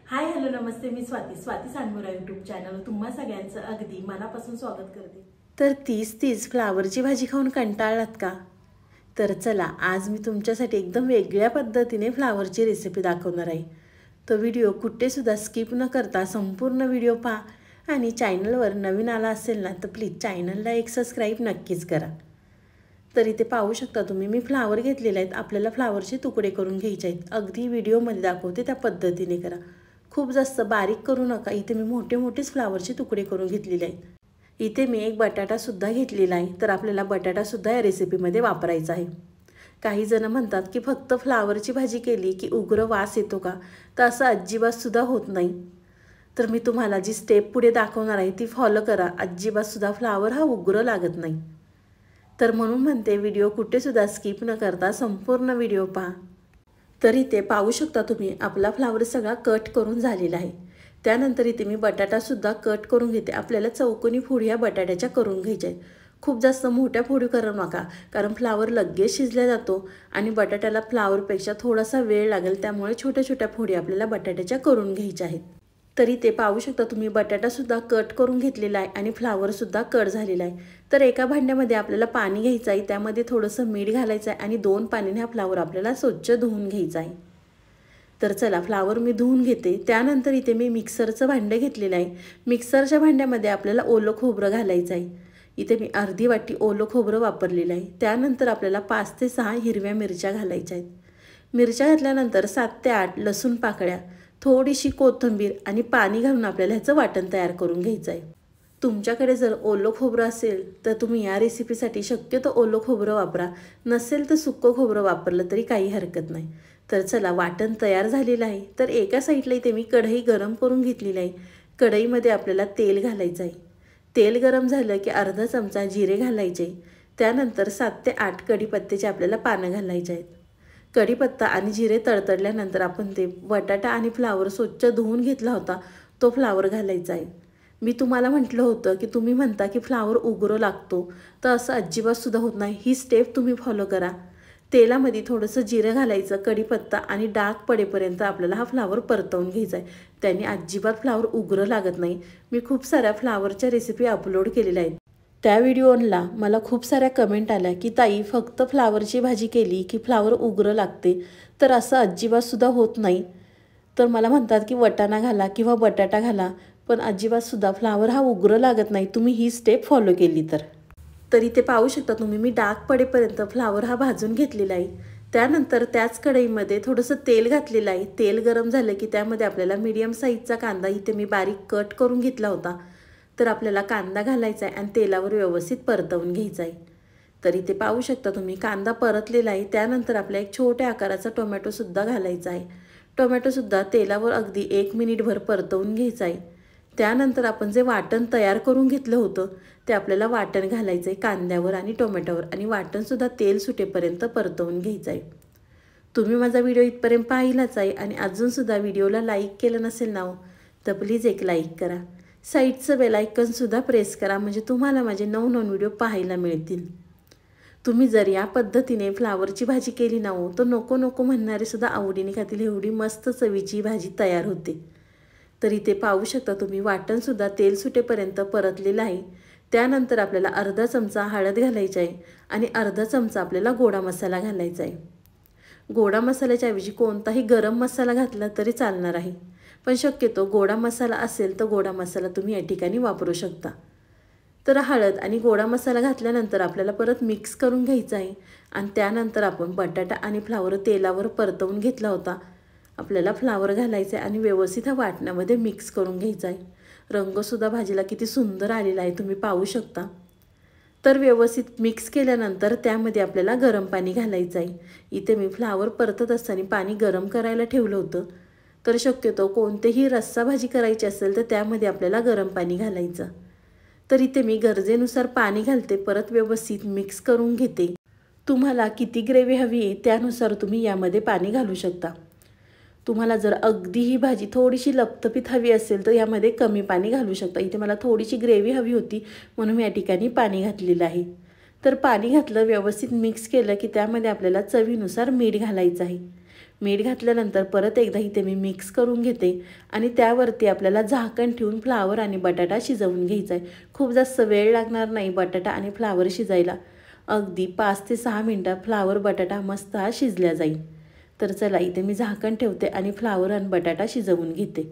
Hi hello नमस्ते, मी Swati सांगोरा YouTube channel तुम्हा सगळ्यांचं अगदी मनापासून स्वागत करते। तर तीच फ्लावरची भाजी खाऊन कंटाळलात का? तर चला आज मी तुमच्यासाठी एकदम वेगळ्या पद्धतीने फ्लावरची रेसिपी दाखवणार आहे। तो व्हिडिओ कुठे सुद्धा स्किप न करता संपूर्ण व्हिडिओ पहा आणि चॅनलवर नवीन आला असेल ना तर प्लीज चॅनलला एक सबस्क्राइब नक्कीच करा। तर इथे पाहू शकता तुम्ही मी फ्लावर घेतलेले आहेत। आपल्याला फ्लावरचे तुकडे करून घ्यायचे आहेत। अगदी व्हिडिओमध्ये दाखवते त्या पद्धतीने करा, खूप जास्त बारीक करू नका। इथे मी मोठेच फ्लावरचे तुकडे करून घेतलेले आहेत। इथे मी एक बटाटा सुद्धा घेतलेला आहे। तर आपल्याला बटाटा सुद्धा या रेसिपीमध्ये वापरायचा आहे। काही जण म्हणतात की फक्त फ्लावरची भाजी केली की उग्र वास येतो का? तर असं अजिबात सुद्धा होत नाही। तर मी तुम्हाला जी स्टेप पुढे दाखवणार आहे ती फॉलो करा, अजिबात सुद्धा फ्लावर हा उग्र लागत नाही। तर म्हणून म्हणते व्हिडिओ कुठे सुद्धा स्किप न करता संपूर्ण व्हिडिओ पहा। तर इथे पाहू शकता तुम्ही आपला फ्लावर सगळा कट करून झालेला आहे। त्यानंतर इथे मी बटाटा सुद्धा कट करून घेते। आपल्याला चौकोनी फोडी बटाट्याच्या करून घ्यायच्या आहेत। खूप जास्त मोठ्या फोडी करू नका, कारण फ्लावर लगेच शिजला जातो आणि बटाट्याला फ्लावरपेक्षा थोडासा वेळ लागेल। त्यामुळे छोट्या फोडी आपल्याला बटाट्याच्या करून घ्यायच्या आहेत। तरी ते पाहू शकता तुम्ही बटाटा सुद्धा कट करून घेतलेला आहे आणि फ्लावर सुद्धा कट झालेला आहे। तर एका भांड्यामध्ये आपल्याला पाणी घ्यायचं आहे, त्यामध्ये थोडंसं मीठ घालायचं आहे आणि 2 पाण्याने हा फ्लावर आपल्याला स्वच्छ धुवून घ्यायचा आहे। तर चला फ्लावर मी धुवून घेते। त्यानंतर इथे मी मिक्सरचं भांडं घेतलेलं आहे। मिक्सरच्या भांड्यामध्ये आपल्याला ओलं खोबरं घालायचं आहे। इथे मी अर्धी वाटी ओलं खोबरं वापरलेलं आहे। त्यानंतर आपल्याला 5 ते 6 हिरव्या मिरच्या घालायच्या आहेत। मिरच्या घातल्यानंतर 7 ते 8 लसूण पाकळ्या, थोडीशी कोथिंबीर आणि पाणी घालून आपल्याला ह्याचं वाटण तयार करून घ्यायचं आहे। तुमच्याकडे जर ओलं खोबरं असेल तर तुम्ही या रेसिपीसाठी शक्यतो ओलं खोबरं वापरा, नसेल तर सुकं खोबरं वापरलं तरी काही हरकत नाही। तर चला वाटण तयार झालेलं आहे। तर एका साईडला इथे मी कढई गरम करून घेतलेली आहे। कढईमध्ये आपल्याला तेल घालायचं आहे। तेल गरम झालं की अर्धा चमचा जिरे घालायचे। त्यानंतर 7 ते 8 कढीपत्त्याचे आपल्याला पानं घालायचे आहेत। कढीपत्ता आणि जिरे तडतडल्यानंतर आपण ते बटाटा आणि फ्लावर स्वच्छ धुवून घेतला होता तो फ्लावर घालायचा आहे। मी तुम्हाला म्हटलं होतं की तुम्ही म्हणता की फ्लावर उग्र लागतो, तर असं अजिबात सुद्धा होत नाही। ही स्टेप तुम्ही फॉलो करा। तेलामध्ये थोडंसं जिरं घालायचं, कढीपत्ता आणि डाग पडेपर्यंत आपल्याला हा फ्लावर परतवून घ्यायचा आहे। त्याने अजिबात फ्लावर उग्र लागत नाही। मी खूप साऱ्या फ्लावरच्या रेसिपी अपलोड केलेल्या आहेत। त्या व्हिडिओला मला खूप साऱ्या कमेंट आल्या की ताई फक्त फ्लावरची भाजी केली की फ्लावर उग्र लागते, तर असं अजिबात सुद्धा होत नाही। तर मला म्हणतात की वाटाणा घाला किंवा बटाटा घाला, पण अजिबात सुद्धा फ्लावर हा उग्र लागत नाही तुम्ही ही स्टेप फॉलो केली तर। तरी ते पाहू शकता तुम्ही मी डाग पडेपर्यंत फ्लावर हा भाजून घेतलेला आहे। त्यानंतर त्याच कढईमध्ये थोडंसं तेल घातलेलं आहे। तेल गरम झालं की त्यामध्ये आपल्याला मीडियम साईजचा कांदा इथे मी बारीक कट करून घेतला होता, तर आपल्याला कांदा घालायचा आहे आणि तेलावर व्यवस्थित परतवून घ्यायचा आहे। तर इथे पाहू शकता तुम्ही कांदा परतलेला आहे। त्यानंतर आपल्या एक छोट्या आकाराचा टोमॅटो सुद्धा घालायचा आहे। टोमॅटो सुद्धा तेलावर अगदी 1 मिनिटभर परतवून घ्यायचा आहे। त्यानंतर आपण जे वाटण तयार करून घेतलं होतं ते आपल्याला वाटण घालायचं आहे कांद्यावर आणि टोमॅटोवर, आणि वाटण सुद्धा तेल सुटेपर्यंत परतवून घ्यायचं आहे। तुम्ही माझा व्हिडिओ इथपर्यंत पाहिलाच आहे आणि अजून सुद्धा व्हिडिओला लाईक केलं नसेल ना तर प्लीज एक लाईक करा। साईडचं बेल आयकॉन सुद्धा प्रेस करा, म्हणजे तुम्हाला माझे नवनवीन व्हिडिओ पाहायला मिळतील। तुम्ही जर या पद्धतीने फ्लावरची भाजी केली ना तर नको म्हणणारे सुद्धा आवडीने खातील, एवढी मस्त चवीची भाजी तयार होते। तर इथे पाहू शकता तुम्ही वाटण सुद्धा तेल सुटेपर्यंत परतलेलं आहे। त्यानंतर आपल्याला अर्धा चमचा हळद घालायची आहे आणि अर्धा चमचा आपल्याला गोडा मसाला घालायचा आहे। गोडा मसाल्याच्या ऐवजी कोणताही गरम मसाला घातला तरी चालणार आहे, पण शक्यतो गोडा मसाला असेल तर गोडा मसाला तुम्ही या ठिकाणी वापरू शकता। तर हळद आणि गोडा मसाला घातल्यानंतर आपल्याला परत मिक्स करून घ्यायचं आहे आणि त्यानंतर आपण बटाटा आणि फ्लावर तेलावर परतवून घेतला होता, आपल्याला फ्लावर घालायचं आहे आणि व्यवस्थित हा वाटणामध्ये मिक्स करून घ्यायचा आहे। रंगसुद्धा भाजीला किती सुंदर आलेला आहे तुम्ही पाहू शकता। तर व्यवस्थित मिक्स केल्यानंतर त्यामध्ये आपल्याला गरम पाणी घालायचं आहे। इथे मी फ्लावर परतत असताना पाणी गरम करायला ठेवलं होतं। तर शक्यतो कोणतेही रस्सा भाजी करायची असेल तर त्यामध्ये आपल्याला गरम पाणी घालायचं। तर इथे मी गरजेनुसार पाणी घालते, परत व्यवस्थित मिक्स करून घेते। तुम्हाला किती ग्रेव्ही हवी आहे त्यानुसार तुम्ही यामध्ये पाणी घालू शकता। तुम्हाला जर अगदी ही भाजी थोडीशी लपतपीत हवी असेल तर यामध्ये कमी पाणी घालू शकता। इथे मला थोडीशी ग्रेव्ही हवी होती म्हणून मी या ठिकाणी पाणी घातलेलं आहे। तर पाणी घातलं, व्यवस्थित मिक्स केलं की त्यामध्ये आपल्याला चवीनुसार मीठ घालायचं आहे। मीठ घातल्यानंतर परत एकदा इथे मी मिक्स करून घेते आणि त्यावरती आपल्याला झाकण ठेवून फ्लावर आणि बटाटा शिजवून घ्यायचा आहे. खूप जास्त वेळ लागणार नाही बटाटा आणि फ्लावर शिजायला. अगदी 5 ते 6 मिनटात फ्लावर बटाटा मस्त हा शिजल्या जाईल. तर चला इथे मी झाकण ठेवते आणि फ्लावर आणि बटाटा शिजवून घेते.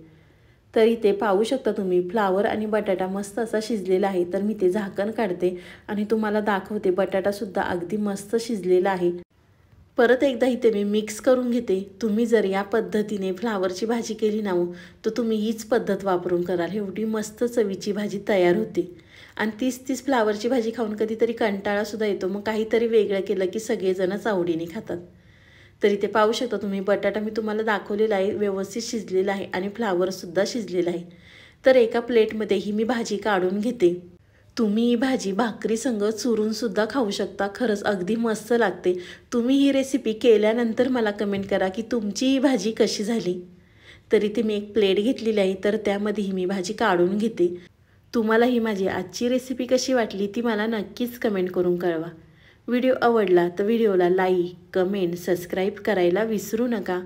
तर इथे पाहू शकता तुम्ही फ्लावर आणि बटाटा मस्त असा शिजलेला आहे. तर मी ते झाकण काढते आणि तुम्हाला दाखवते बटाटासुद्धा अगदी मस्त शिजलेला आहे. परत एकदा इथे मी मिक्स करून घेते. तुम्ही जर या पद्धतीने फ्लावरची भाजी केली ना तर तुम्ही हीच पद्धत वापरून कराल. एवढी मस्त चवीची भाजी तयार होते. आणि तीच फ्लावरची भाजी खाऊन कधीतरी कंटाळासुद्धा येतो. मग काहीतरी वेगळं केलं की सगळेजणच आवडीने खातात. तर इथे पाहू शकता तुम्ही बटाटा मी तुम्हाला दाखवलेला आहे व्यवस्थित शिजलेला आहे आणि फ्लावरसुद्धा शिजलेला आहे. तर एका प्लेटमध्ये ही मी भाजी काढून घेते. तुम्ही ही भाजी भाकरीसंग चुरूनसुद्धा खाऊ शकता. खरंच अगदी मस्त लागते. तुम्ही ही रेसिपी केल्यानंतर मला कमेंट करा की तुमची ही भाजी कशी झाली. तर इथे मी एक प्लेट घेतलेली आहे. तर त्यामध्ये ही मी भाजी काढून घेते. तुम्हाला ही माझी आजची रेसिपी कशी वाटली ती मला नक्कीच कमेंट करून कळवा. व्हिडिओ आवडला तर व्हिडिओला लाईक, कमेंट, सबस्क्राईब करायला विसरू नका.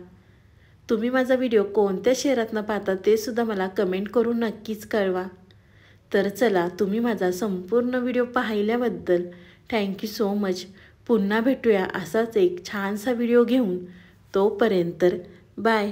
तुम्ही माझा व्हिडिओ कोणत्या शहरातनं पाहता ते सुद्धा मला कमेंट करून नक्कीच कळवा. तर चला तुम्ही माझा संपूर्ण व्हिडिओ पाहिल्याबद्दल थँक्यू सो मच. पुन्हा भेटूया असाच एक छानसा व्हिडिओ घेऊन. तोपर्यंत बाय.